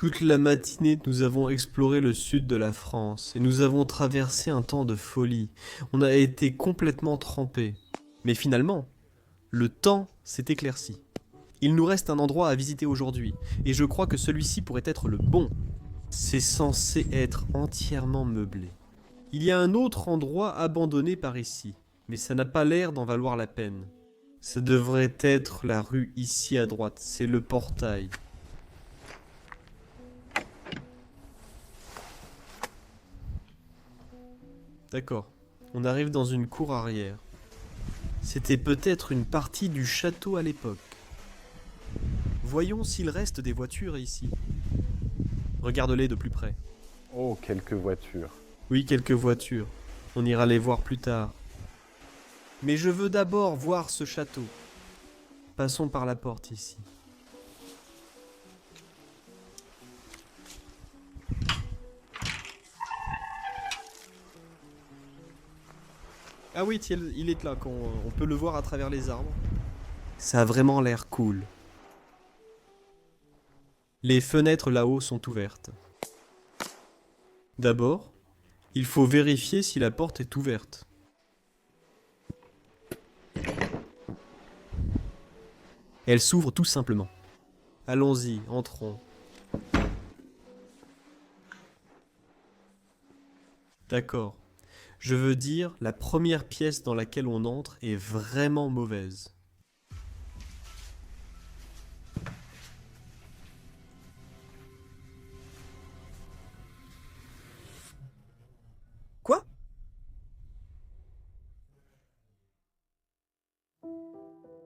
Toute la matinée, nous avons exploré le sud de la France et nous avons traversé un temps de folie. On a été complètement trempés. Mais finalement, le temps s'est éclairci. Il nous reste un endroit à visiter aujourd'hui et je crois que celui-ci pourrait être le bon. C'est censé être entièrement meublé. Il y a un autre endroit abandonné par ici, mais ça n'a pas l'air d'en valoir la peine. Ça devrait être la rue ici à droite, c'est le portail. D'accord, on arrive dans une cour arrière. C'était peut-être une partie du château à l'époque. Voyons s'il reste des voitures ici. Regarde-les de plus près. Oh, quelques voitures. Oui, quelques voitures. On ira les voir plus tard. Mais je veux d'abord voir ce château. Passons par la porte ici. Ah oui, tiens, il est là, on peut le voir à travers les arbres. Ça a vraiment l'air cool. Les fenêtres là-haut sont ouvertes. D'abord, il faut vérifier si la porte est ouverte. Elle s'ouvre tout simplement. Allons-y, entrons. D'accord. Je veux dire, la première pièce dans laquelle on entre est vraiment mauvaise. Quoi?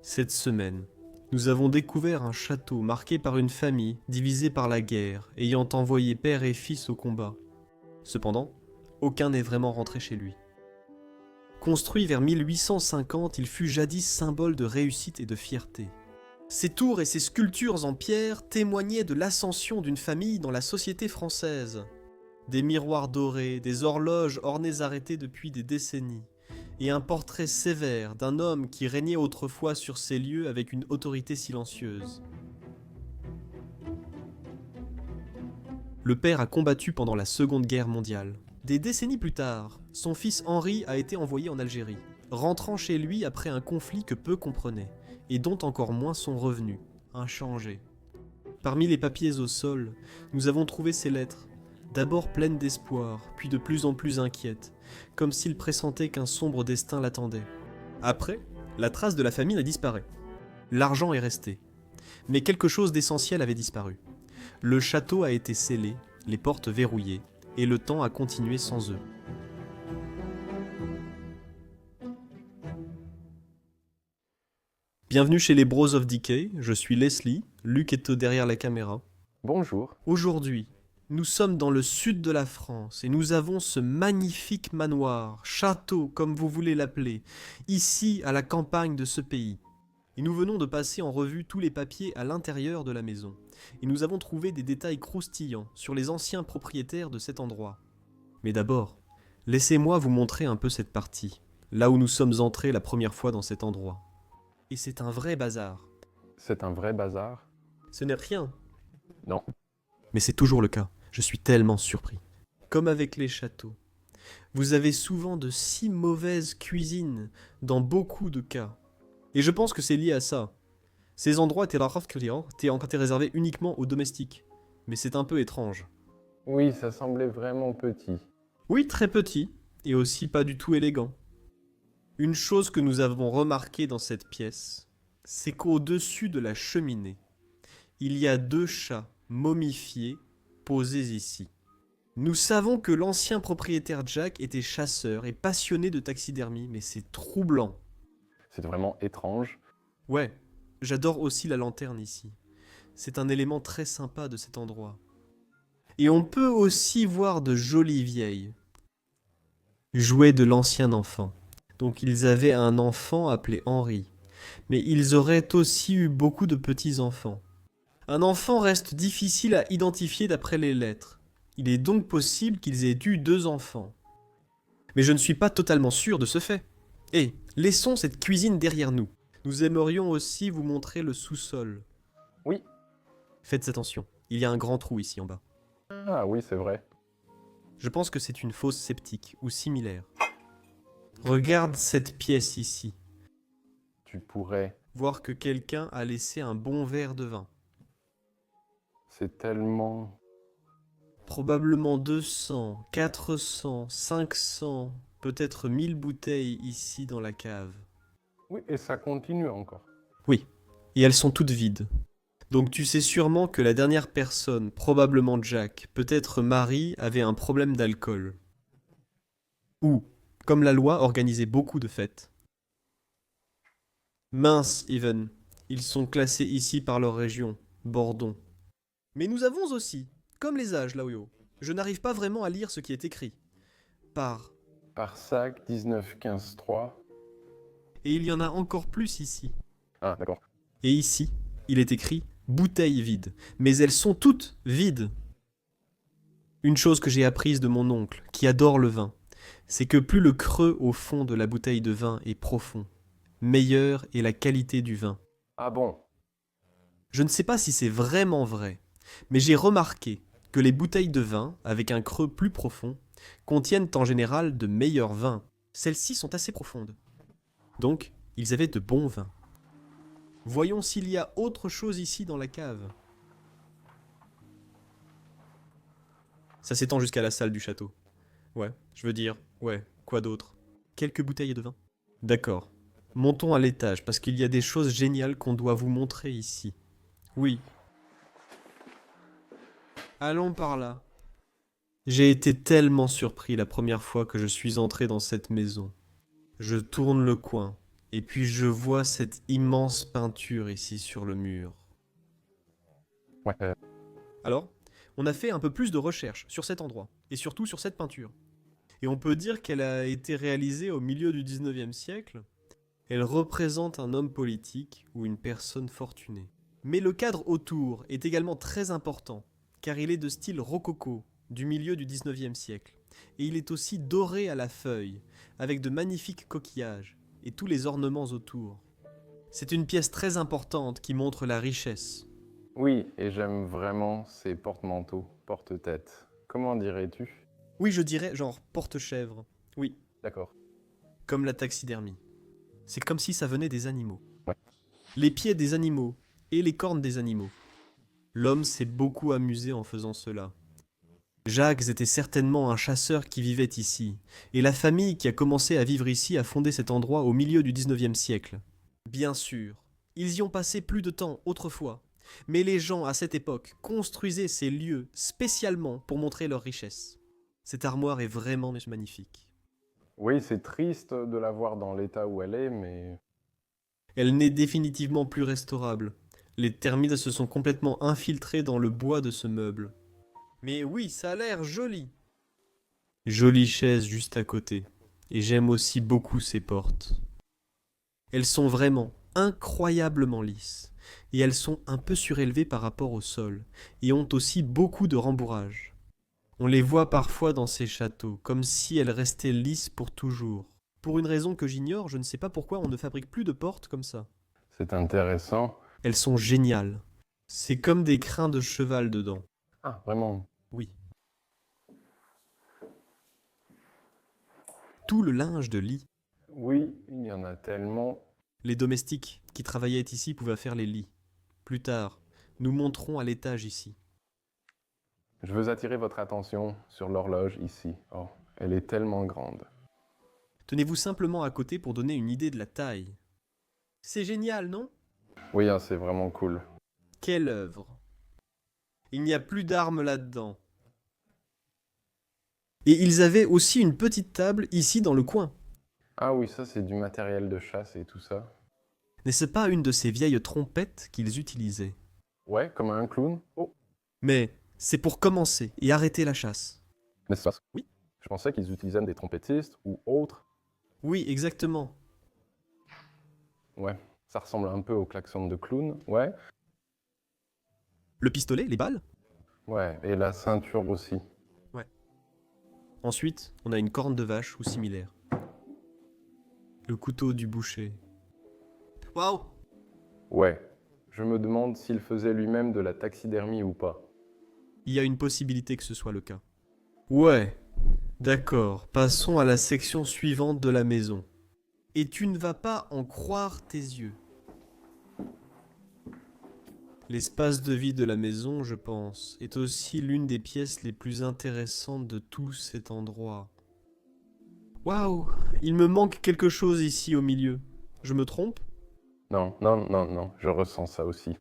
Cette semaine, nous avons découvert un château marqué par une famille divisée par la guerre, ayant envoyé père et fils au combat. Cependant, aucun n'est vraiment rentré chez lui. Construit vers 1850, il fut jadis symbole de réussite et de fierté. Ses tours et ses sculptures en pierre témoignaient de l'ascension d'une famille dans la société française. Des miroirs dorés, des horloges ornées arrêtées depuis des décennies, et un portrait sévère d'un homme qui régnait autrefois sur ces lieux avec une autorité silencieuse. Le père a combattu pendant la Seconde Guerre mondiale. Des décennies plus tard, son fils Henri a été envoyé en Algérie, rentrant chez lui après un conflit que peu comprenaient, et dont encore moins son revenu, inchangé. Parmi les papiers au sol, nous avons trouvé ces lettres, d'abord pleines d'espoir, puis de plus en plus inquiètes, comme s'il pressentait qu'un sombre destin l'attendait. Après, la trace de la famine a disparu. L'argent est resté. Mais quelque chose d'essentiel avait disparu. Le château a été scellé, les portes verrouillées, et le temps a continué sans eux. Bienvenue chez les Bros of Decay, je suis Leslie, Luc est derrière la caméra. Bonjour. Aujourd'hui, nous sommes dans le sud de la France et nous avons ce magnifique manoir, château comme vous voulez l'appeler, ici à la campagne de ce pays. Et nous venons de passer en revue tous les papiers à l'intérieur de la maison. Et nous avons trouvé des détails croustillants sur les anciens propriétaires de cet endroit. Mais d'abord, laissez-moi vous montrer un peu cette partie, là où nous sommes entrés la première fois dans cet endroit. Et c'est un vrai bazar. C'est un vrai bazar? Ce n'est rien. Non. Mais c'est toujours le cas. Je suis tellement surpris. Comme avec les châteaux. Vous avez souvent de si mauvaises cuisines dans beaucoup de cas. Et je pense que c'est lié à ça. Ces endroits étaient réservés uniquement aux domestiques. Mais c'est un peu étrange. Oui, ça semblait vraiment petit. Oui, très petit, et aussi pas du tout élégant. Une chose que nous avons remarqué dans cette pièce, c'est qu'au-dessus de la cheminée, il y a 2 chats momifiés posés ici. Nous savons que l'ancien propriétaire Jack était chasseur et passionné de taxidermie, mais c'est troublant. C'est vraiment étrange. Ouais, j'adore aussi la lanterne ici. C'est un élément très sympa de cet endroit. Et on peut aussi voir de jolies vieilles. Jouets de l'ancien enfant. Donc ils avaient un enfant appelé Henri. Mais ils auraient aussi eu beaucoup de petits-enfants. Un enfant reste difficile à identifier d'après les lettres. Il est donc possible qu'ils aient eu 2 enfants. Mais je ne suis pas totalement sûr de ce fait. Et laissons cette cuisine derrière nous. Nous aimerions aussi vous montrer le sous-sol. Oui. Faites attention. Il y a un grand trou ici en bas. Ah oui, c'est vrai. Je pense que c'est une fosse septique ou similaire. Regarde cette pièce ici. Tu pourrais. Voir que quelqu'un a laissé un bon verre de vin. C'est tellement... Probablement 200, 400, 500, peut-être 1000 bouteilles ici dans la cave. Oui, et ça continue encore. Oui, et elles sont toutes vides. Donc tu sais sûrement que la dernière personne, probablement Jack, peut-être Marie, avait un problème d'alcool. Ou, comme la loi organisait beaucoup de fêtes. Mince, Even, ils sont classés ici par leur région, Bordon. Mais nous avons aussi, comme les âges, Laoyo, je n'arrive pas vraiment à lire ce qui est écrit. Par. Par sac 19-15-3. Et il y en a encore plus ici. Ah, d'accord. Et ici, il est écrit bouteilles vides. Mais elles sont toutes vides. Une chose que j'ai apprise de mon oncle, qui adore le vin, c'est que plus le creux au fond de la bouteille de vin est profond, meilleure est la qualité du vin. Ah bon? Je ne sais pas si c'est vraiment vrai, mais j'ai remarqué que les bouteilles de vin, avec un creux plus profond, contiennent en général de meilleurs vins. Celles-ci sont assez profondes. Donc, ils avaient de bons vins. Voyons s'il y a autre chose ici dans la cave. Ça s'étend jusqu'à la salle du château. Ouais, je veux dire, ouais, quoi d'autre? Quelques bouteilles de vin. D'accord. Montons à l'étage, parce qu'il y a des choses géniales qu'on doit vous montrer ici. Oui. Allons par là. J'ai été tellement surpris la première fois que je suis entré dans cette maison. Je tourne le coin, et puis je vois cette immense peinture ici sur le mur. Ouais. Alors, on a fait un peu plus de recherches sur cet endroit, et surtout sur cette peinture. Et on peut dire qu'elle a été réalisée au milieu du 19e siècle. Elle représente un homme politique ou une personne fortunée. Mais le cadre autour est également très important, car il est de style rococo, du milieu du 19e siècle. Et il est aussi doré à la feuille, avec de magnifiques coquillages, et tous les ornements autour. C'est une pièce très importante qui montre la richesse. Oui, et j'aime vraiment ces porte-manteaux, porte-tête. Comment dirais-tu? Oui, je dirais genre porte-chèvre. Oui, D'accord. comme la taxidermie. C'est comme si ça venait des animaux. Ouais. Les pieds des animaux et les cornes des animaux. L'homme s'est beaucoup amusé en faisant cela. Jacques était certainement un chasseur qui vivait ici, et la famille qui a commencé à vivre ici a fondé cet endroit au milieu du 19e siècle. Bien sûr, ils y ont passé plus de temps autrefois, mais les gens à cette époque construisaient ces lieux spécialement pour montrer leur richesse. Cette armoire est vraiment magnifique. Oui, c'est triste de la voir dans l'état où elle est, mais... Elle n'est définitivement plus restaurable. Les termites se sont complètement infiltrés dans le bois de ce meuble. Mais oui, ça a l'air joli. Jolie chaise juste à côté. Et j'aime aussi beaucoup ces portes. Elles sont vraiment incroyablement lisses. Et elles sont un peu surélevées par rapport au sol. Et ont aussi beaucoup de rembourrage. On les voit parfois dans ces châteaux, comme si elles restaient lisses pour toujours. Pour une raison que j'ignore, je ne sais pas pourquoi on ne fabrique plus de portes comme ça. C'est intéressant. Elles sont géniales. C'est comme des crins de cheval dedans. Ah, vraiment. Oui. Tout le linge de lit. Oui, il y en a tellement. Les domestiques qui travaillaient ici pouvaient faire les lits. Plus tard, nous monterons à l'étage ici. Je veux attirer votre attention sur l'horloge ici. Oh, elle est tellement grande. Tenez-vous simplement à côté pour donner une idée de la taille. C'est génial, non? Oui, hein, c'est vraiment cool. Quelle œuvre! Il n'y a plus d'armes là-dedans. Et ils avaient aussi une petite table ici dans le coin. Ah oui, ça c'est du matériel de chasse et tout ça. N'est-ce pas une de ces vieilles trompettes qu'ils utilisaient? Ouais, comme un clown. Oh, Mais c'est pour commencer et arrêter la chasse. mais c'est pas... Oui. Je pensais qu'ils utilisaient des trompettistes ou autres. Oui, exactement. Ouais, ça ressemble un peu au klaxon de clown. Ouais. Le pistolet, les balles? Ouais, et la ceinture aussi. Ouais. Ensuite, on a une corne de vache ou similaire. Le couteau du boucher. Waouh! Ouais. Je me demande s'il faisait lui-même de la taxidermie ou pas. Il y a une possibilité que ce soit le cas. Ouais, d'accord, passons à la section suivante de la maison. Et tu ne vas pas en croire tes yeux. L'espace de vie de la maison, je pense, est aussi l'une des pièces les plus intéressantes de tout cet endroit. Waouh, il me manque quelque chose ici au milieu. Je me trompe? Non, non, non, non, je ressens ça aussi.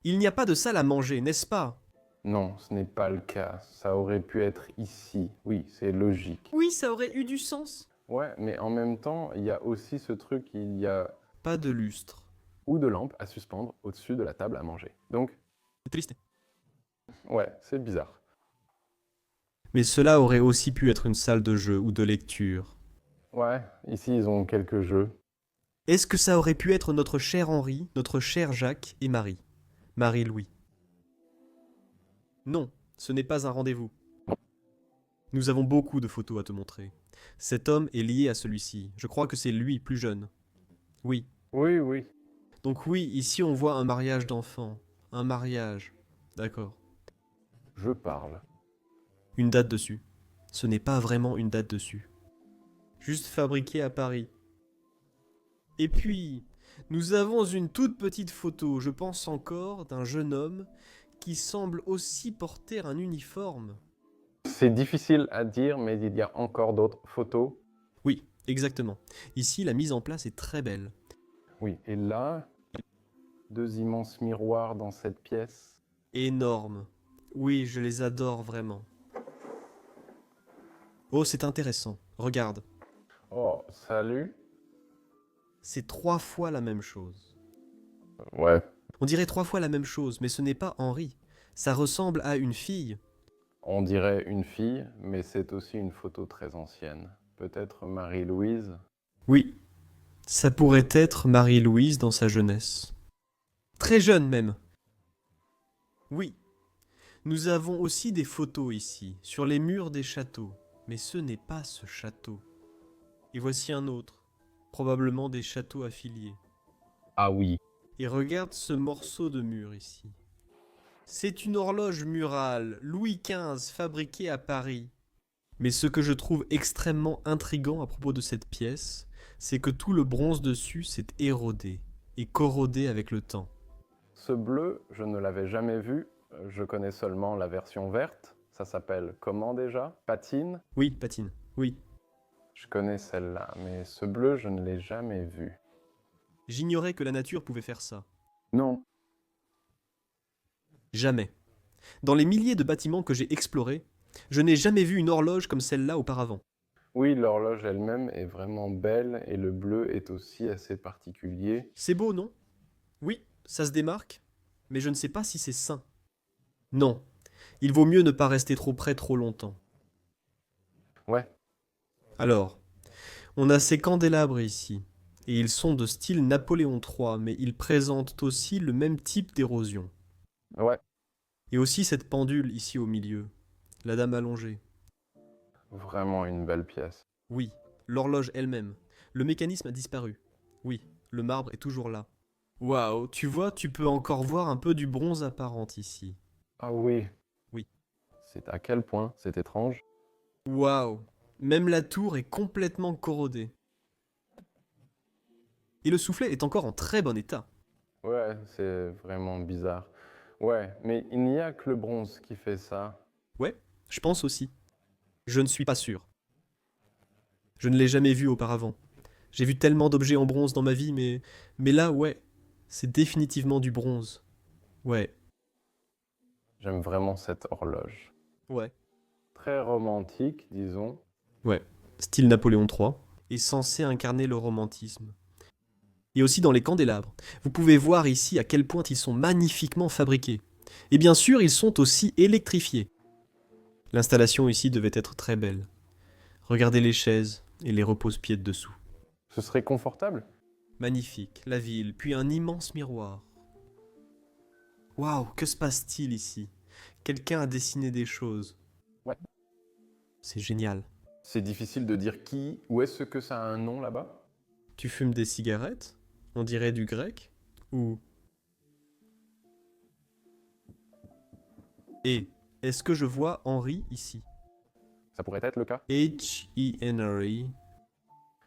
Il n'y a pas de salle à manger, n'est-ce pas? Non, ce n'est pas le cas. Ça aurait pu être ici. Oui, c'est logique. Oui, ça aurait eu du sens. Ouais, mais en même temps, il y a aussi ce truc, il y a Pas de lustre. ou de lampes à suspendre au-dessus de la table à manger. Donc, C'est triste. ouais, c'est bizarre. Mais cela aurait aussi pu être une salle de jeu ou de lecture. Ouais, ici ils ont quelques jeux. Est-ce que ça aurait pu être notre cher Henri, notre cher Jacques et Marie? Marie-Louis. Non, ce n'est pas un rendez-vous. Nous avons beaucoup de photos à te montrer. Cet homme est lié à celui-ci. Je crois que c'est lui, plus jeune. Oui. Oui, oui. Donc oui, ici on voit un mariage d'enfants. Un mariage. D'accord. Je parle. Une date dessus. Ce n'est pas vraiment une date dessus. Juste fabriqué à Paris. Et puis, nous avons une toute petite photo, je pense encore, d'un jeune homme qui semble aussi porter un uniforme. C'est difficile à dire, mais il y a encore d'autres photos. Oui, exactement. Ici, la mise en place est très belle. Oui, et là, deux immenses miroirs dans cette pièce. Énorme. Oui, je les adore vraiment. Oh, c'est intéressant. Regarde. Oh, salut. C'est 3 fois la même chose. Ouais. On dirait 3 fois la même chose, mais ce n'est pas Henri. Ça ressemble à une fille. On dirait une fille, mais c'est aussi une photo très ancienne. Peut-être Marie-Louise. Oui, ça pourrait être Marie-Louise dans sa jeunesse. Très jeune même. Oui. Nous avons aussi des photos ici, sur les murs des châteaux. Mais ce n'est pas ce château. Et voici un autre. Probablement des châteaux affiliés. Ah oui. Et regarde ce morceau de mur ici. C'est une horloge murale Louis XV fabriquée à Paris. Mais ce que je trouve extrêmement intriguant à propos de cette pièce, c'est que tout le bronze dessus s'est érodé et corrodé avec le temps. Ce bleu, je ne l'avais jamais vu. Je connais seulement la version verte. Ça s'appelle comment déjà? Patine. Oui, patine. Oui. Je connais celle-là, mais ce bleu, je ne l'ai jamais vu. J'ignorais que la nature pouvait faire ça. Non. Jamais. Dans les milliers de bâtiments que j'ai explorés, je n'ai jamais vu une horloge comme celle-là auparavant. Oui, l'horloge elle-même est vraiment belle et le bleu est aussi assez particulier. C'est beau, non? Oui, ça se démarque, mais je ne sais pas si c'est sain. Non, il vaut mieux ne pas rester trop près trop longtemps. Ouais, Alors, on a ces candélabres ici, et ils sont de style Napoléon III, mais ils présentent aussi le même type d'érosion. ouais, Et aussi cette pendule ici au milieu, la dame allongée. vraiment une belle pièce. Oui, l'horloge elle-même. Le mécanisme a disparu. Oui, le marbre est toujours là. Waouh, tu vois, tu peux encore voir un peu du bronze apparent ici. Ah oui. Oui. C'est à quel point c'est étrange. Waouh, même la tour est complètement corrodée. Et le soufflet est encore en très bon état. Ouais, c'est vraiment bizarre. Ouais, mais il n'y a que le bronze qui fait ça. Ouais, je pense aussi. Je ne suis pas sûr. Je ne l'ai jamais vu auparavant. J'ai vu tellement d'objets en bronze dans ma vie, mais là, ouais, c'est définitivement du bronze. Ouais, J'aime vraiment cette horloge. ouais. Très romantique, disons. Ouais, style Napoléon III, est censé incarner le romantisme. Et aussi dans les candélabres. Vous pouvez voir ici à quel point ils sont magnifiquement fabriqués. Et bien sûr, ils sont aussi électrifiés. L'installation ici devait être très belle. Regardez les chaises et les repose-pieds de dessous. Ce serait confortable? Magnifique, la ville, puis un immense miroir. Waouh, que se passe-t-il ici? Quelqu'un a dessiné des choses. Ouais. C'est génial. C'est difficile de dire qui, ou est-ce que ça a un nom là-bas? Tu fumes des cigarettes? On dirait du grec? Ou... Et est-ce que je vois Henry ici? Ça pourrait être le cas? H-E-N-R-Y.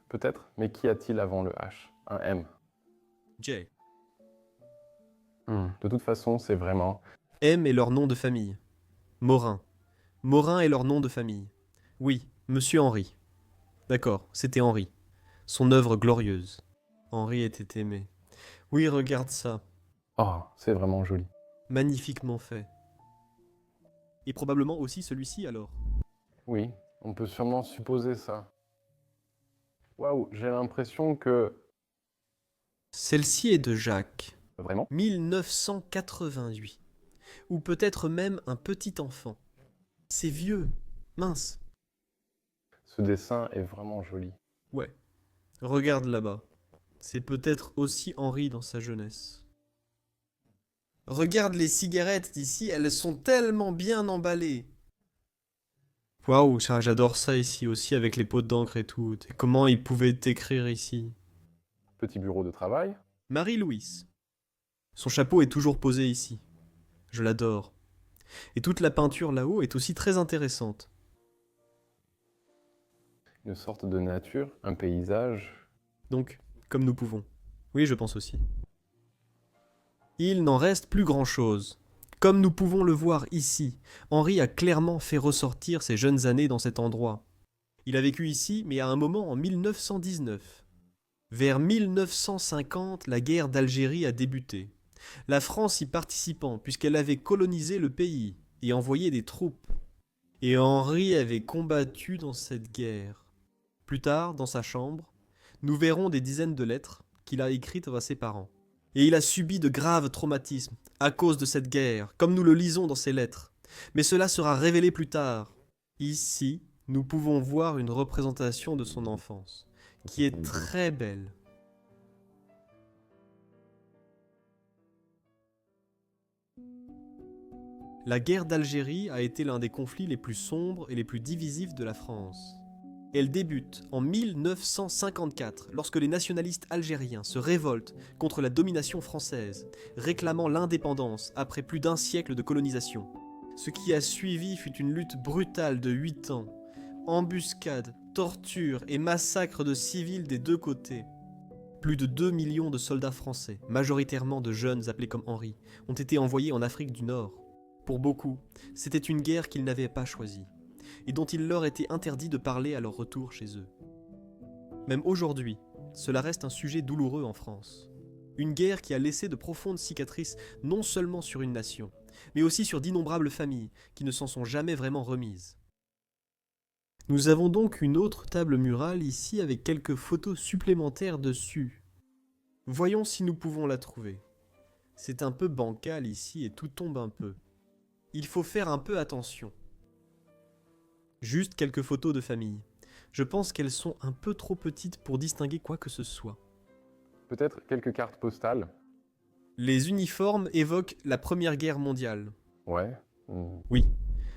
Peut-être, mais qu'y a-t-il avant le H? Un M. J. De toute façon, c'est vraiment... M est leur nom de famille. Morin. Morin est leur nom de famille. Oui, Monsieur Henry. D'accord, c'était Henry. Son œuvre glorieuse. Henry était aimé. Oui, regarde ça. Oh, c'est vraiment joli. Magnifiquement fait. Et probablement aussi celui-ci alors. Oui, on peut sûrement supposer ça. Waouh, j'ai l'impression que... Celle-ci est de Jacques. Vraiment? 1988. Ou peut-être même un petit enfant. C'est vieux. Mince. Ce dessin est vraiment joli. Ouais. Regarde là-bas. C'est peut-être aussi Henri dans sa jeunesse. Regarde les cigarettes d'ici, elles sont tellement bien emballées. Waouh, ça, j'adore ça ici aussi avec les pots d'encre et tout. Et comment ils pouvaient écrire ici? Petit bureau de travail. Marie-Louise. Son chapeau est toujours posé ici. Je l'adore. Et toute la peinture là-haut est aussi très intéressante. Une sorte de nature, un paysage. Donc, comme nous pouvons. Oui, je pense aussi. Il n'en reste plus grand-chose. Comme nous pouvons le voir ici, Henri a clairement fait ressortir ses jeunes années dans cet endroit. Il a vécu ici, mais à un moment en 1919. Vers 1950, la guerre d'Algérie a débuté. La France y participant, puisqu'elle avait colonisé le pays et envoyé des troupes. Et Henri avait combattu dans cette guerre. Plus tard, dans sa chambre, nous verrons des dizaines de lettres qu'il a écrites à ses parents. Et il a subi de graves traumatismes à cause de cette guerre, comme nous le lisons dans ces lettres. Mais cela sera révélé plus tard. Ici, nous pouvons voir une représentation de son enfance, qui est très belle. La guerre d'Algérie a été l'un des conflits les plus sombres et les plus divisifs de la France. Elle débute en 1954, lorsque les nationalistes algériens se révoltent contre la domination française, réclamant l'indépendance après plus d'un siècle de colonisation. Ce qui a suivi fut une lutte brutale de 8 ans, embuscades, tortures et massacres de civils des deux côtés. Plus de 2 millions de soldats français, majoritairement de jeunes appelés comme Henri, ont été envoyés en Afrique du Nord. Pour beaucoup, c'était une guerre qu'ils n'avaient pas choisie, et dont il leur était interdit de parler à leur retour chez eux. Même aujourd'hui, cela reste un sujet douloureux en France. Une guerre qui a laissé de profondes cicatrices non seulement sur une nation, mais aussi sur d'innombrables familles qui ne s'en sont jamais vraiment remises. Nous avons donc une autre table murale ici avec quelques photos supplémentaires dessus. Voyons si nous pouvons la trouver. C'est un peu bancal ici et tout tombe un peu. Il faut faire un peu attention. Juste quelques photos de famille. Je pense qu'elles sont un peu trop petites pour distinguer quoi que ce soit. Peut-être quelques cartes postales. Les uniformes évoquent la Première Guerre mondiale. Ouais. Oui,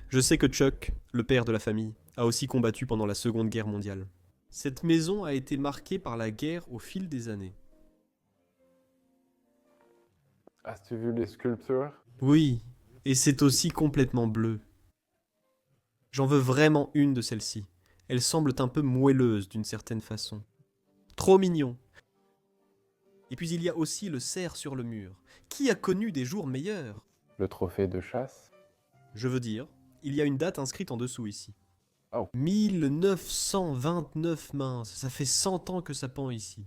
je sais que Chuck, le père de la famille, a aussi combattu pendant la Seconde Guerre mondiale. Cette maison a été marquée par la guerre au fil des années. As-tu vu les sculptures? Oui, et c'est aussi complètement bleu. J'en veux vraiment une de celles-ci. Elles semblent un peu moelleuses d'une certaine façon. Trop mignon. Et puis il y a aussi le cerf sur le mur. Qui a connu des jours meilleurs? Le trophée de chasse? Je veux dire, il y a une date inscrite en dessous ici. Oh. 1929, mince, ça fait 100 ans que ça pend ici.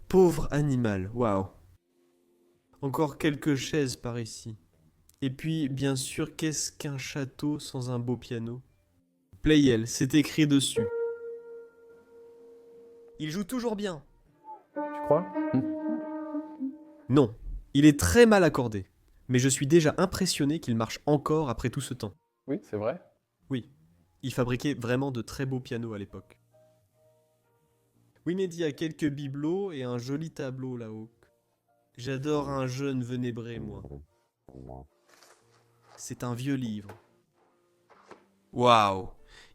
Pauvre animal, waouh. Encore quelques chaises par ici. Et puis, bien sûr, qu'est-ce qu'un château sans un beau piano? Pleyel, c'est écrit dessus. Il joue toujours bien. Tu crois? Non, il est très mal accordé. Mais je suis déjà impressionné qu'il marche encore après tout ce temps. Oui, c'est vrai. Oui, il fabriquait vraiment de très beaux pianos à l'époque. Oui, mais il y a quelques bibelots et un joli tableau là-haut. J'adore un jeune vénébré, moi. C'est un vieux livre. Waouh!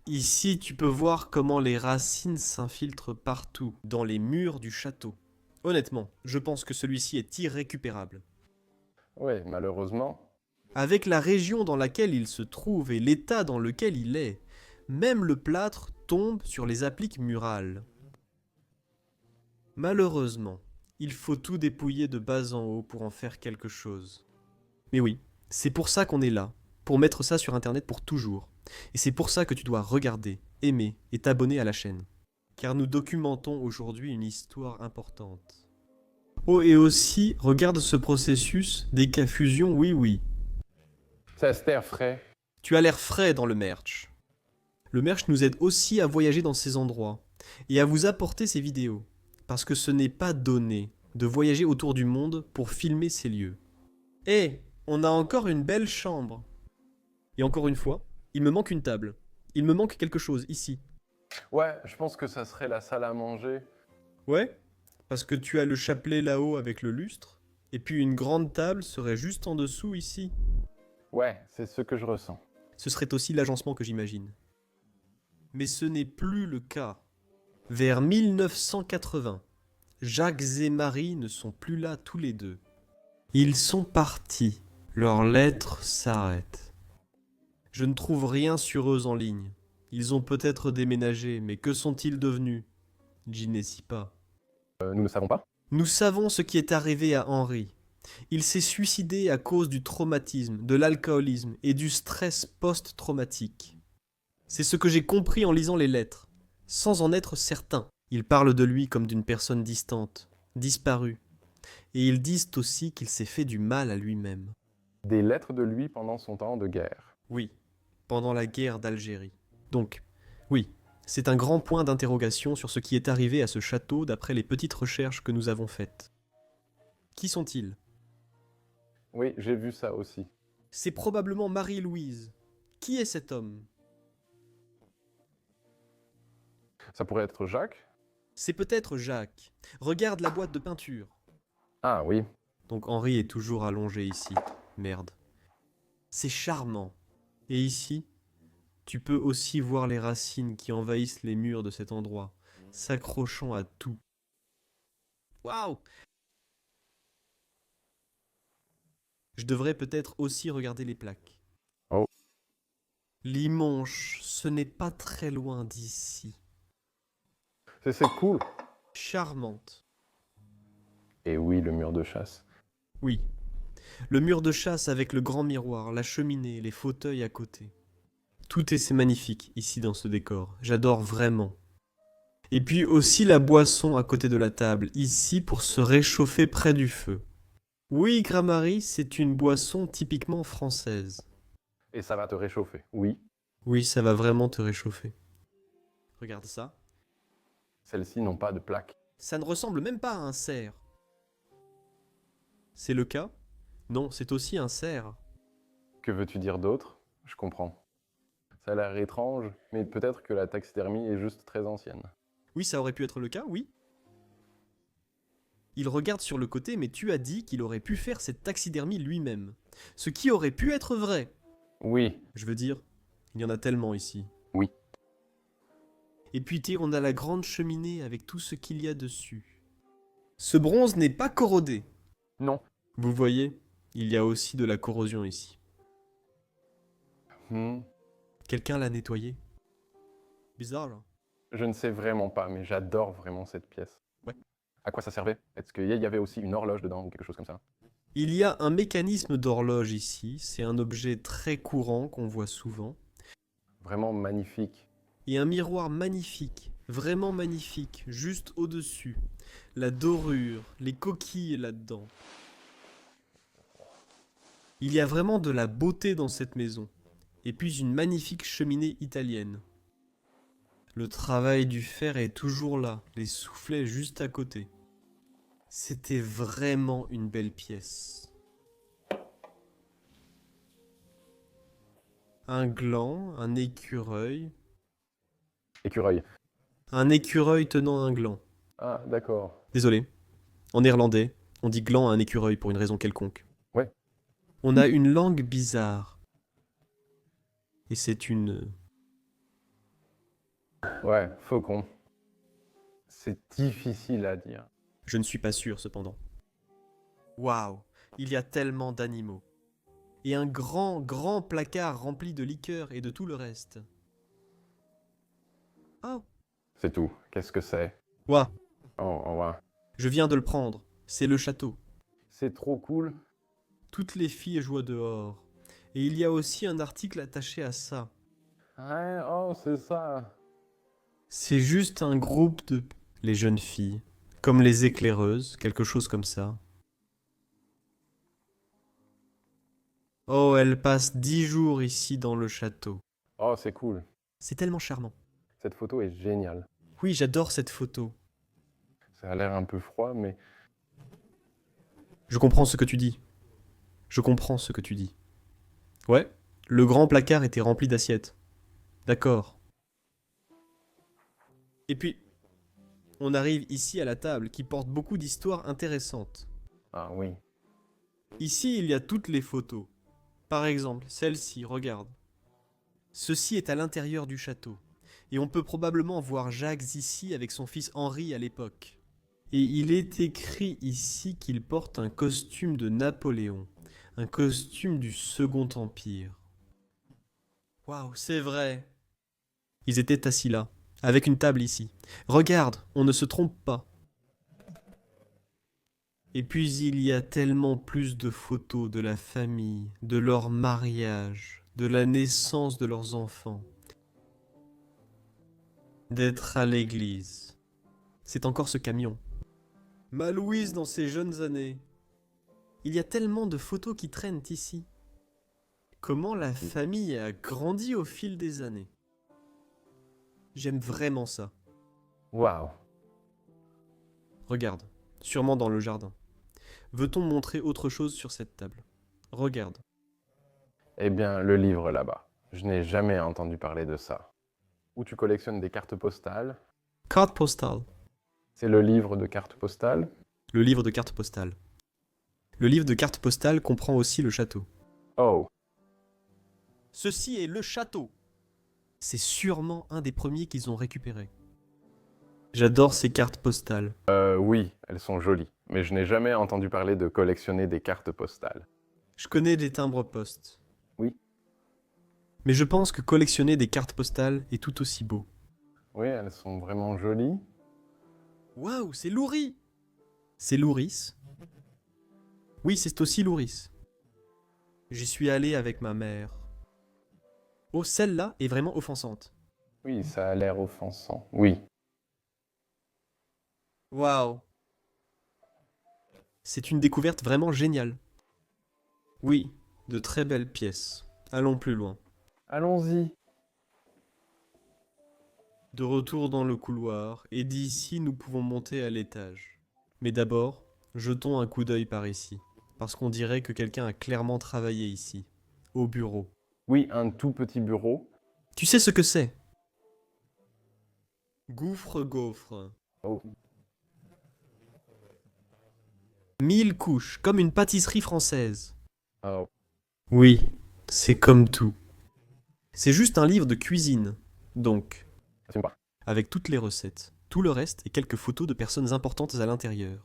Ici, tu peux voir comment les racines s'infiltrent partout, dans les murs du château. Honnêtement, je pense que celui-ci est irrécupérable. Oui, malheureusement. Avec la région dans laquelle il se trouve et l'état dans lequel il est, même le plâtre tombe sur les appliques murales. Malheureusement, il faut tout dépouiller de bas en haut pour en faire quelque chose. Mais oui, c'est pour ça qu'on est là, pour mettre ça sur internet pour toujours. Et c'est pour ça que tu dois regarder, aimer et t'abonner à la chaîne. Car nous documentons aujourd'hui une histoire importante. Oh, et aussi, regarde ce processus des cas fusion, oui oui. Ça se terre frais. Tu as l'air frais dans le merch. Le merch nous aide aussi à voyager dans ces endroits et à vous apporter ces vidéos. Parce que ce n'est pas donné de voyager autour du monde pour filmer ces lieux. Eh, on a encore une belle chambre. Et encore une fois, il me manque une table. Il me manque quelque chose ici. Ouais, je pense que ça serait la salle à manger. Ouais, parce que tu as le chapelet là-haut avec le lustre. Et puis une grande table serait juste en dessous ici. Ouais, c'est ce que je ressens. Ce serait aussi l'agencement que j'imagine. Mais ce n'est plus le cas. Vers 1980, Jacques et Marie ne sont plus là tous les deux. Ils sont partis. Leurs lettres s'arrêtent. Je ne trouve rien sur eux en ligne. Ils ont peut-être déménagé, mais que sont-ils devenus? J'y pas. Nous ne savons pas. Nous savons ce qui est arrivé à Henri. Il s'est suicidé à cause du traumatisme, de l'alcoolisme et du stress post-traumatique. C'est ce que j'ai compris en lisant les lettres, sans en être certain. Ils parlent de lui comme d'une personne distante, disparue. Et ils disent aussi qu'il s'est fait du mal à lui-même. Des lettres de lui pendant son temps de guerre. Oui, pendant la guerre d'Algérie. Donc, oui, c'est un grand point d'interrogation sur ce qui est arrivé à ce château d'après les petites recherches que nous avons faites. Qui sont-ils? Oui, j'ai vu ça aussi. C'est probablement Marie-Louise. Qui est cet homme? Ça pourrait être Jacques? C'est peut-être Jacques. Regarde la boîte de peinture. Ah oui. Donc Henri est toujours allongé ici. Merde. C'est charmant. Et ici, tu peux aussi voir les racines qui envahissent les murs de cet endroit, s'accrochant à tout. Waouh! Je devrais peut-être aussi regarder les plaques. Oh. Limonche, ce n'est pas très loin d'ici. C'est cool. Charmante. Et oui, le mur de chasse. Oui. Le mur de chasse avec le grand miroir, la cheminée, les fauteuils à côté. Tout est magnifique ici dans ce décor. J'adore vraiment. Et puis aussi la boisson à côté de la table, ici pour se réchauffer près du feu. Oui, Grammarie, c'est une boisson typiquement française. Et ça va te réchauffer. Oui. Oui, ça va vraiment te réchauffer. Regarde ça. Celles-ci n'ont pas de plaque. Ça ne ressemble même pas à un cerf. C'est le cas? Non, c'est aussi un cerf. Que veux-tu dire d'autre? Je comprends. Ça a l'air étrange, mais peut-être que la taxidermie est juste très ancienne. Oui, ça aurait pu être le cas, oui. Il regarde sur le côté, mais tu as dit qu'il aurait pu faire cette taxidermie lui-même. Ce qui aurait pu être vrai. Oui. Je veux dire, il y en a tellement ici. Oui. Et puis on a la grande cheminée avec tout ce qu'il y a dessus. Ce bronze n'est pas corrodé. Non. Vous voyez, il y a aussi de la corrosion ici. Quelqu'un l'a nettoyé. Bizarre, là. Je ne sais vraiment pas, mais j'adore vraiment cette pièce. Ouais. À quoi ça servait? Est-ce qu'il y avait aussi une horloge dedans ou quelque chose comme ça? Il y a un mécanisme d'horloge ici. C'est un objet très courant qu'on voit souvent. Vraiment magnifique. Et un miroir magnifique, vraiment magnifique, juste au-dessus. La dorure, les coquilles là-dedans. Il y a vraiment de la beauté dans cette maison. Et puis une magnifique cheminée italienne. Le travail du fer est toujours là, les soufflets juste à côté. C'était vraiment une belle pièce. Un gland, un écureuil. Écureuil. Un écureuil tenant un gland. Ah, d'accord. Désolé. En néerlandais, on dit gland à un écureuil pour une raison quelconque. Ouais. On a une langue bizarre. Et c'est une... Ouais, faucon. C'est difficile à dire. Je ne suis pas sûr, cependant. Waouh! Il y a tellement d'animaux. Et un grand, grand placard rempli de liqueurs et de tout le reste. Oh, C'est tout. Qu'est-ce que c'est? ouah, Oh, oh, ouais. je viens de le prendre. C'est le château. C'est trop cool. Toutes les filles jouent dehors. Et il y a aussi un article attaché à ça. Ouais, oh, c'est ça. C'est juste un groupe de... Les jeunes filles. Comme les éclaireuses, quelque chose comme ça. Oh, elles passent 10 jours ici dans le château. Oh, c'est cool. C'est tellement charmant. Cette photo est géniale. Oui, j'adore cette photo. Ça a l'air un peu froid, mais Je comprends ce que tu dis. Je comprends ce que tu dis. Ouais, le grand placard était rempli d'assiettes. D'accord. Et puis, on arrive ici à la table qui porte beaucoup d'histoires intéressantes. ah oui. Ici, il y a toutes les photos. Par exemple, celle-ci, regarde. Ceci est à l'intérieur du château. Et on peut probablement voir Jacques ici avec son fils Henri à l'époque. Et il est écrit ici qu'il porte un costume de Napoléon. Un costume du Second Empire. Waouh, c'est vrai. Ils étaient assis là, avec une table ici. Regarde, on ne se trompe pas. Et puis il y a tellement plus de photos de la famille, de leur mariage, de la naissance de leurs enfants. D'être à l'église. C'est encore ce camion. Ma Louise dans ses jeunes années. Il y a tellement de photos qui traînent ici. Comment la famille a grandi au fil des années. J'aime vraiment ça. Waouh. Regarde, sûrement dans le jardin. Veut-on montrer autre chose sur cette table? Regarde. Eh bien, le livre là-bas. Je n'ai jamais entendu parler de ça. Où tu collectionnes des cartes postales. Carte postale. C'est le livre de cartes postales. Le livre de cartes postales. Le livre de cartes postales comprend aussi le château. Oh, Ceci est le château. C'est sûrement un des premiers qu'ils ont récupéré. J'adore ces cartes postales. oui, elles sont jolies. Mais je n'ai jamais entendu parler de collectionner des cartes postales. Je connais des timbres-poste. Oui. Mais je pense que collectionner des cartes postales est tout aussi beau. Oui, elles sont vraiment jolies. Waouh, c'est Louris! C'est Louris? Oui, c'est aussi Louris. J'y suis allé avec ma mère. Oh, celle-là est vraiment offensante. Oui, ça a l'air offensant. Oui. Waouh! C'est une découverte vraiment géniale. Oui, de très belles pièces. Allons plus loin. Allons-y. De retour dans le couloir, et d'ici nous pouvons monter à l'étage. Mais d'abord, jetons un coup d'œil par ici, parce qu'on dirait que quelqu'un a clairement travaillé ici, au bureau. Oui, un tout petit bureau. Tu sais ce que c'est? Gouffre-gaufre. Oh, 1000 couches, comme une pâtisserie française. oh. Oui, c'est comme tout. C'est juste un livre de cuisine, donc, Assume pas. avec toutes les recettes, tout le reste et quelques photos de personnes importantes à l'intérieur.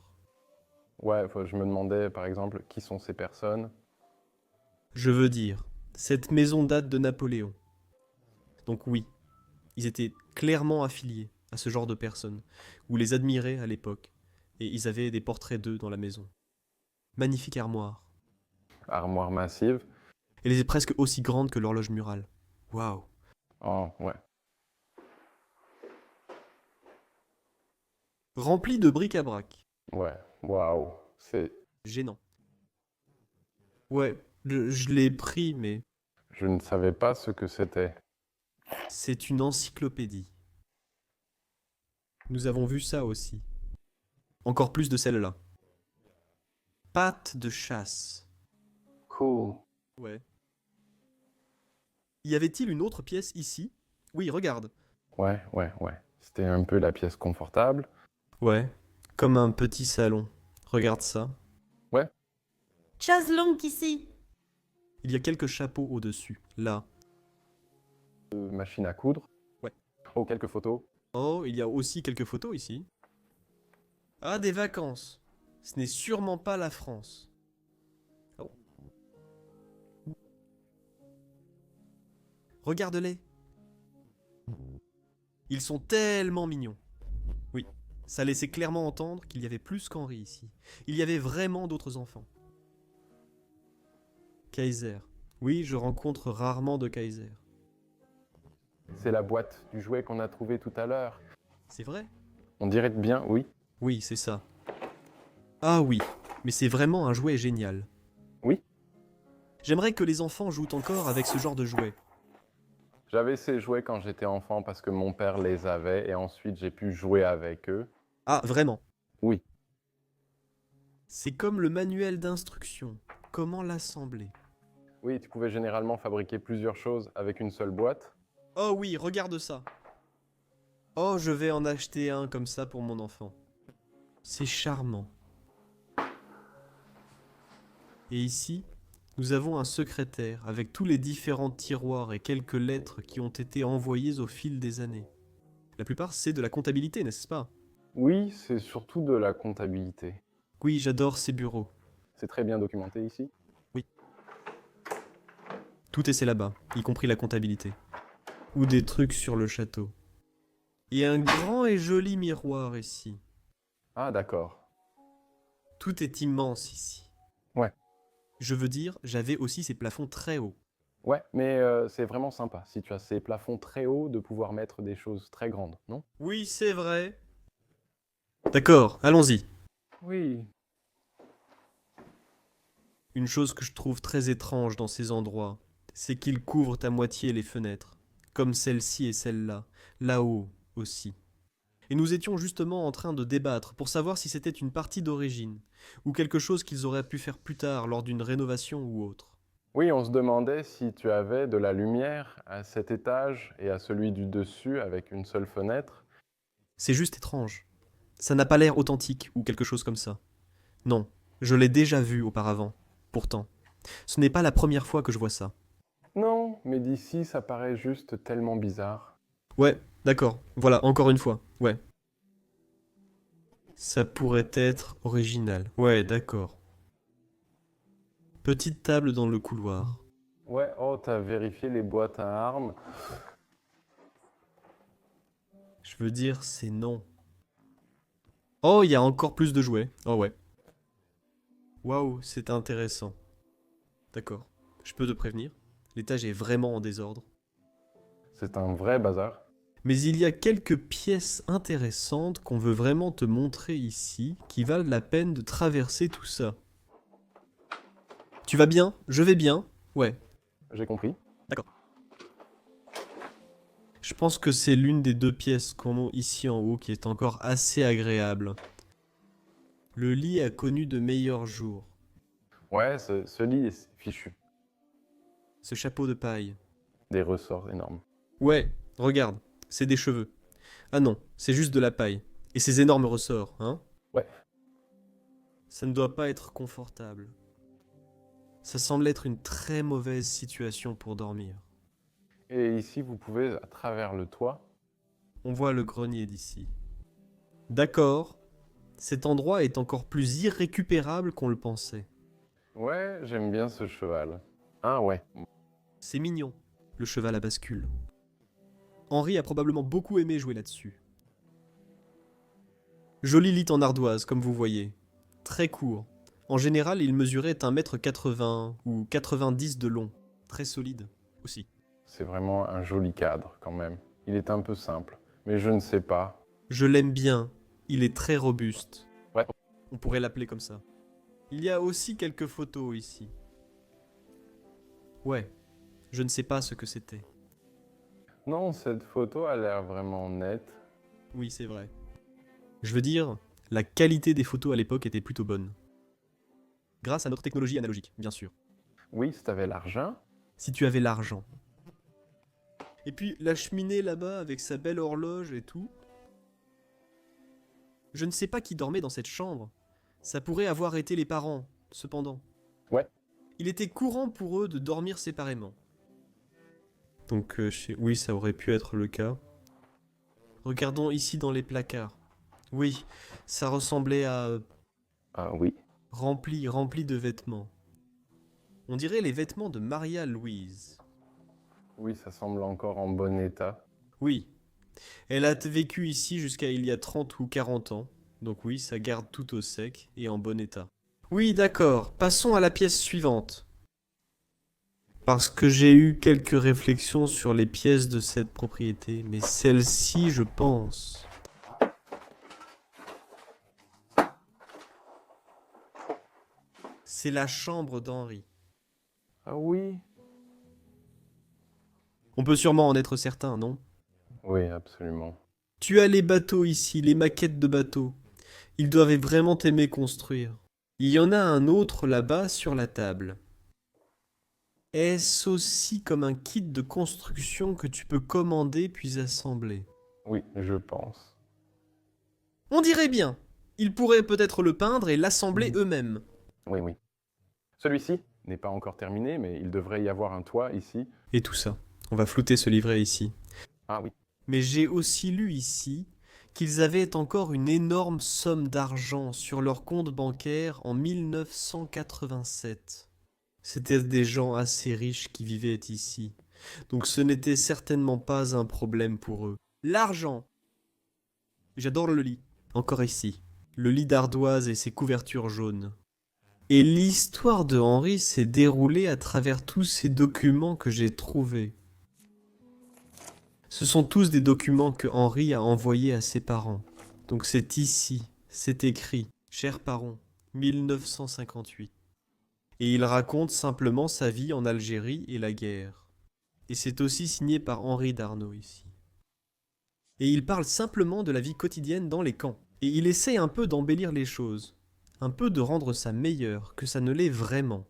Ouais, je me demandais par exemple qui sont ces personnes. Je veux dire, cette maison date de Napoléon. Donc oui, ils étaient clairement affiliés à ce genre de personnes, ou les admiraient à l'époque, et ils avaient des portraits d'eux dans la maison. Magnifique armoire. Armoire massive. Elle est presque aussi grande que l'horloge murale. Waouh. Oh, ouais. Remplie de bric-à-brac. Ouais, waouh. C'est... Gênant. Ouais, je l'ai pris, mais Je ne savais pas ce que c'était. c'est une encyclopédie. Nous avons vu ça aussi. Encore plus de celle-là. Pâte de chasse. Cool. Ouais. Y avait-il une autre pièce ici? Oui, regarde. Ouais, ouais, ouais. C'était un peu la pièce confortable. Ouais, comme un petit salon. Regarde ça. Ouais. Chaise-longue ici. Il y a quelques chapeaux au-dessus, là. Machine à coudre. Ouais. Oh, quelques photos. Oh, il y a aussi quelques photos ici. Ah, des vacances. Ce n'est sûrement pas la France. Regarde-les. Ils sont tellement mignons. Oui, ça laissait clairement entendre qu'il y avait plus qu'Henri ici. Il y avait vraiment d'autres enfants. Kaiser. Oui, je rencontre rarement de Kaiser. C'est la boîte du jouet qu'on a trouvé tout à l'heure. C'est vrai? On dirait bien, oui. Oui, c'est ça. Ah oui, mais c'est vraiment un jouet génial. Oui. J'aimerais que les enfants jouent encore avec ce genre de jouet. J'avais ces jouets quand j'étais enfant parce que mon père les avait et ensuite j'ai pu jouer avec eux. Ah, vraiment? Oui. C'est comme le manuel d'instruction. Comment l'assembler? Oui, tu pouvais généralement fabriquer plusieurs choses avec une seule boîte. Oh oui, regarde ça. Oh, je vais en acheter un comme ça pour mon enfant. C'est charmant. Et ici, nous avons un secrétaire avec tous les différents tiroirs et quelques lettres qui ont été envoyées au fil des années. La plupart, c'est de la comptabilité, n'est-ce pas? Oui, c'est surtout de la comptabilité. Oui, j'adore ces bureaux. C'est très bien documenté ici. Tout est là-bas, y compris la comptabilité. Ou des trucs sur le château. Et un grand et joli miroir ici. Ah, d'accord. Tout est immense ici. Ouais. Je veux dire, j'avais aussi ces plafonds très hauts. Ouais, mais c'est vraiment sympa, si tu as ces plafonds très hauts, de pouvoir mettre des choses très grandes, non? Oui, c'est vrai. D'accord, allons-y. Oui. Une chose que je trouve très étrange dans ces endroits, c'est qu'ils couvrent à moitié les fenêtres, comme celle-ci et celle-là, là-haut aussi. Et nous étions justement en train de débattre pour savoir si c'était une partie d'origine, ou quelque chose qu'ils auraient pu faire plus tard lors d'une rénovation ou autre. Oui, on se demandait si tu avais de la lumière à cet étage et à celui du dessus avec une seule fenêtre. C'est juste étrange. Ça n'a pas l'air authentique ou quelque chose comme ça. Non, je l'ai déjà vu auparavant. Pourtant, ce n'est pas la première fois que je vois ça. Non, mais d'ici, ça paraît juste tellement bizarre. Ouais, d'accord. Voilà, encore une fois. Ouais. Ça pourrait être original. Ouais, d'accord. Petite table dans le couloir. Ouais, oh, t'as vérifié les boîtes à armes. Je veux dire, c'est non. Oh, il y a encore plus de jouets. Oh ouais. Waouh, c'est intéressant. D'accord. Je peux te prévenir. L'étage est vraiment en désordre. C'est un vrai bazar. Mais il y a quelques pièces intéressantes qu'on veut vraiment te montrer ici, qui valent la peine de traverser tout ça. Tu vas bien? Je vais bien? Ouais. J'ai compris. D'accord. Je pense que c'est l'une des deux pièces qu'on a ici en haut qui est encore assez agréable. Le lit a connu de meilleurs jours. Ouais, ce lit est fichu. Ce chapeau de paille. Des ressorts énormes. Ouais, regarde, c'est des cheveux. Ah non, c'est juste de la paille. Et ces énormes ressorts, hein? Ouais. Ça ne doit pas être confortable. Ça semble être une très mauvaise situation pour dormir. Et ici, vous pouvez, à travers le toit, On voit le grenier d'ici. D'accord, cet endroit est encore plus irrécupérable qu'on le pensait. ouais, j'aime bien ce cheval. Ah ouais. C'est mignon, le cheval à bascule. Henri a probablement beaucoup aimé jouer là-dessus. Joli lit en ardoise, comme vous voyez. Très court. En général, il mesurait 1,80 m ou 90 de long. Très solide, aussi. C'est vraiment un joli cadre quand même. Il est un peu simple, mais je ne sais pas. Je l'aime bien, il est très robuste. Ouais. On pourrait l'appeler comme ça. Il y a aussi quelques photos ici. Ouais, je ne sais pas ce que c'était. Non, cette photo a l'air vraiment nette. Oui, c'est vrai. Je veux dire, la qualité des photos à l'époque était plutôt bonne. Grâce à notre technologie analogique, bien sûr. Oui, si t'avais l'argent. Si tu avais l'argent. Et puis la cheminée là-bas avec sa belle horloge et tout. Je ne sais pas qui dormait dans cette chambre. Ça pourrait avoir été les parents, cependant. Ouais. Il était courant pour eux de dormir séparément. Donc oui, ça aurait pu être le cas. Regardons ici dans les placards. Oui, ça ressemblait à Ah oui. rempli de vêtements. On dirait les vêtements de Maria Louise. Oui, ça semble encore en bon état. Oui. Elle a vécu ici jusqu'à il y a 30 ou 40 ans. Donc oui, ça garde tout au sec et en bon état. Oui, d'accord. Passons à la pièce suivante. Parce que j'ai eu quelques réflexions sur les pièces de cette propriété, mais celle-ci, je pense. C'est la chambre d'Henri. Ah oui? On peut sûrement en être certain, non? Oui, absolument. Tu as les bateaux ici, les maquettes de bateaux. Ils doivent vraiment aimer construire. Il y en a un autre là-bas sur la table. Est-ce aussi comme un kit de construction que tu peux commander puis assembler? Oui, je pense. On dirait bien. Ils pourraient peut-être le peindre et l'assembler eux-mêmes. Oui, oui. Celui-ci n'est pas encore terminé, mais il devrait y avoir un toit ici. Et tout ça. On va flouter ce livret ici. Ah oui. Mais j'ai aussi lu ici qu'ils avaient encore une énorme somme d'argent sur leur compte bancaire en 1987. C'étaient des gens assez riches qui vivaient ici. Donc ce n'était certainement pas un problème pour eux. L'argent! J'adore le lit. Encore ici. Le lit d'ardoise et ses couvertures jaunes. Et l'histoire de Henri s'est déroulée à travers tous ces documents que j'ai trouvés. Ce sont tous des documents que Henri a envoyés à ses parents. Donc c'est ici, c'est écrit, chers parents, 1958. Et il raconte simplement sa vie en Algérie et la guerre. Et c'est aussi signé par Henri Darnaud ici. Et il parle simplement de la vie quotidienne dans les camps. Et il essaie un peu d'embellir les choses. Un peu de rendre ça meilleur que ça ne l'est vraiment.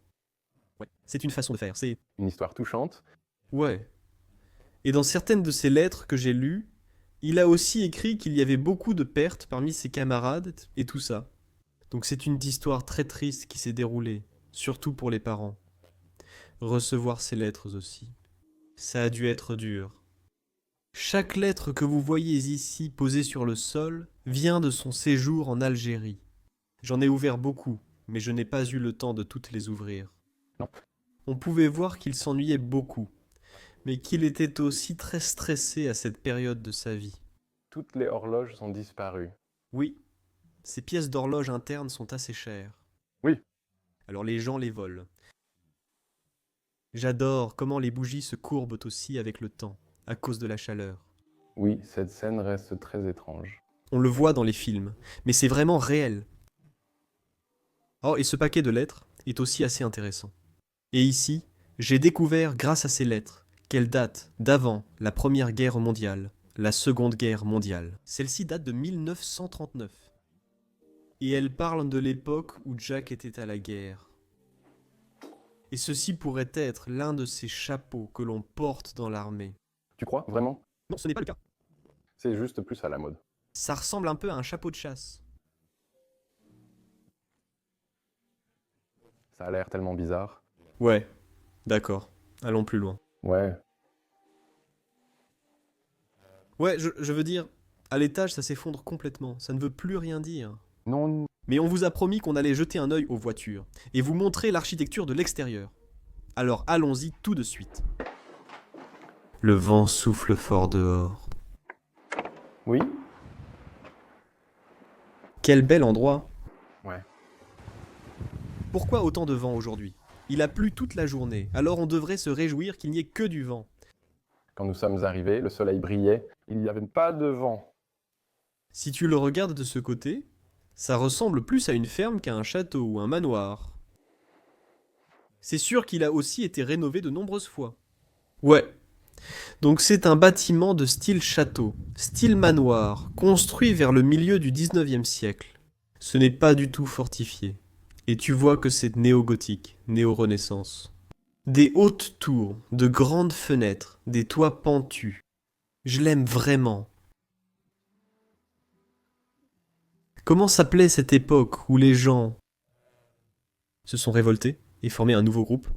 Ouais, c'est une façon de faire, c'est... Une histoire touchante. Ouais. Et dans certaines de ses lettres que j'ai lues, il a aussi écrit qu'il y avait beaucoup de pertes parmi ses camarades et tout ça. Donc c'est une histoire très triste qui s'est déroulée, surtout pour les parents. Recevoir ces lettres aussi. Ça a dû être dur. Chaque lettre que vous voyez ici posée sur le sol vient de son séjour en Algérie. J'en ai ouvert beaucoup, mais je n'ai pas eu le temps de toutes les ouvrir. Non. On pouvait voir qu'il s'ennuyait beaucoup, mais qu'il était aussi très stressé à cette période de sa vie. Toutes les horloges sont disparues. Oui, ces pièces d'horloge internes sont assez chères. Oui. Alors les gens les volent. J'adore comment les bougies se courbent aussi avec le temps, à cause de la chaleur. Oui, cette scène reste très étrange. On le voit dans les films, mais c'est vraiment réel. Oh, et ce paquet de lettres est aussi assez intéressant. Et ici, j'ai découvert, grâce à ces lettres, qu'elles datent d'avant la Première Guerre mondiale, la Seconde Guerre mondiale. Celle-ci date de 1939. Et elle parle de l'époque où Jack était à la guerre. Et ceci pourrait être l'un de ces chapeaux que l'on porte dans l'armée. Tu crois, vraiment? Non, ce n'est pas le cas. C'est juste plus à la mode. Ça ressemble un peu à un chapeau de chasse. Ça a l'air tellement bizarre. Ouais, d'accord. Allons plus loin. Ouais. Ouais, je veux dire, à l'étage, ça s'effondre complètement. Ça ne veut plus rien dire. Non. Mais on vous a promis qu'on allait jeter un œil aux voitures et vous montrer l'architecture de l'extérieur. Alors allons-y tout de suite. Le vent souffle fort dehors. Oui? Quel bel endroit. Ouais. Pourquoi autant de vent aujourd'hui? Il a plu toute la journée, alors on devrait se réjouir qu'il n'y ait que du vent. Quand nous sommes arrivés, le soleil brillait. Il n'y avait pas de vent. Si tu le regardes de ce côté, ça ressemble plus à une ferme qu'à un château ou un manoir. C'est sûr qu'il a aussi été rénové de nombreuses fois. Ouais. Donc c'est un bâtiment de style château, style manoir, construit vers le milieu du 19e siècle. Ce n'est pas du tout fortifié. Et tu vois que c'est néo-gothique, néo-renaissance. Des hautes tours, de grandes fenêtres, des toits pentus. Je l'aime vraiment. Comment s'appelait cette époque où les gens se sont révoltés et formé un nouveau groupe?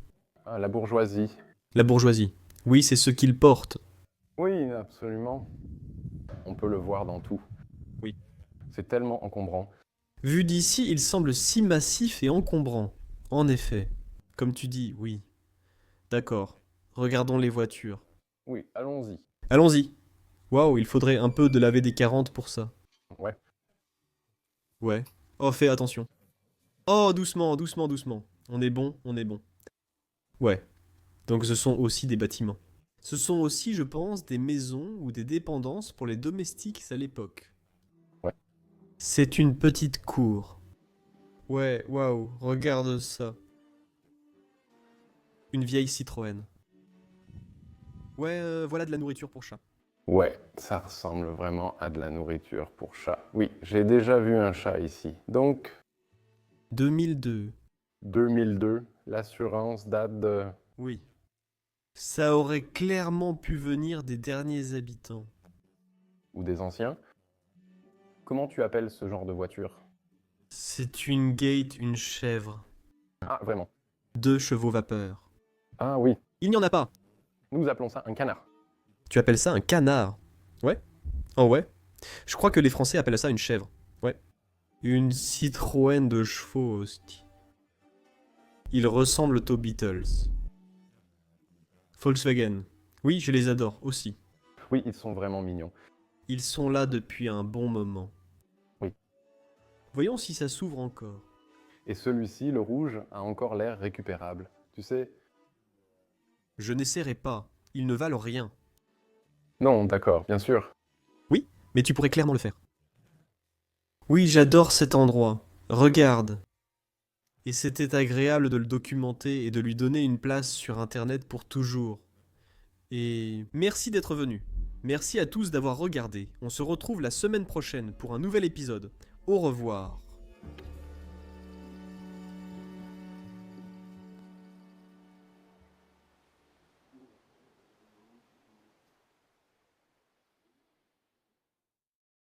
Ah, la bourgeoisie. La bourgeoisie. Oui, c'est ce qu'ils portent. Oui, absolument. On peut le voir dans tout. Oui. C'est tellement encombrant. Vu d'ici, il semble si massif et encombrant. En effet. Comme tu dis, oui. D'accord. Regardons les voitures. Oui, allons-y. Allons-y. Waouh, il faudrait un peu de la VD40 pour ça. Ouais. Ouais. Oh, fais attention. Oh, doucement, doucement, doucement. On est bon, on est bon. Ouais. Donc ce sont aussi des bâtiments. Ce sont aussi, je pense, des maisons ou des dépendances pour les domestiques à l'époque. Ouais. C'est une petite cour. Ouais, waouh, regarde ça. Une vieille Citroën. Ouais, voilà de la nourriture pour chat. Ouais, ça ressemble vraiment à de la nourriture pour chat. Oui, j'ai déjà vu un chat ici. Donc, 2002. 2002, l'assurance date de... Oui. Ça aurait clairement pu venir des derniers habitants. ou des anciens. Comment tu appelles ce genre de voiture? C'est une gate, une chèvre. Ah, vraiment? 2 chevaux vapeur. Ah oui, Il n'y en a pas. nous appelons ça un canard. Tu appelles ça un canard? Ouais. Oh ouais. Je crois que les Français appellent ça une chèvre. Ouais. Une Citroën de chevaux, hostie. Ils ressemblent aux Beatles. Volkswagen. Oui, je les adore aussi. Oui, ils sont vraiment mignons. Ils sont là depuis un bon moment. Oui. Voyons si ça s'ouvre encore. Et celui-ci, le rouge, a encore l'air récupérable. Tu sais... Je n'essaierai pas. Ils ne valent rien. Non, d'accord, bien sûr. Oui, mais tu pourrais clairement le faire. Oui, j'adore cet endroit. Regarde. Et c'était agréable de le documenter et de lui donner une place sur Internet pour toujours. Et merci d'être venu. Merci à tous d'avoir regardé. On se retrouve la semaine prochaine pour un nouvel épisode. Au revoir.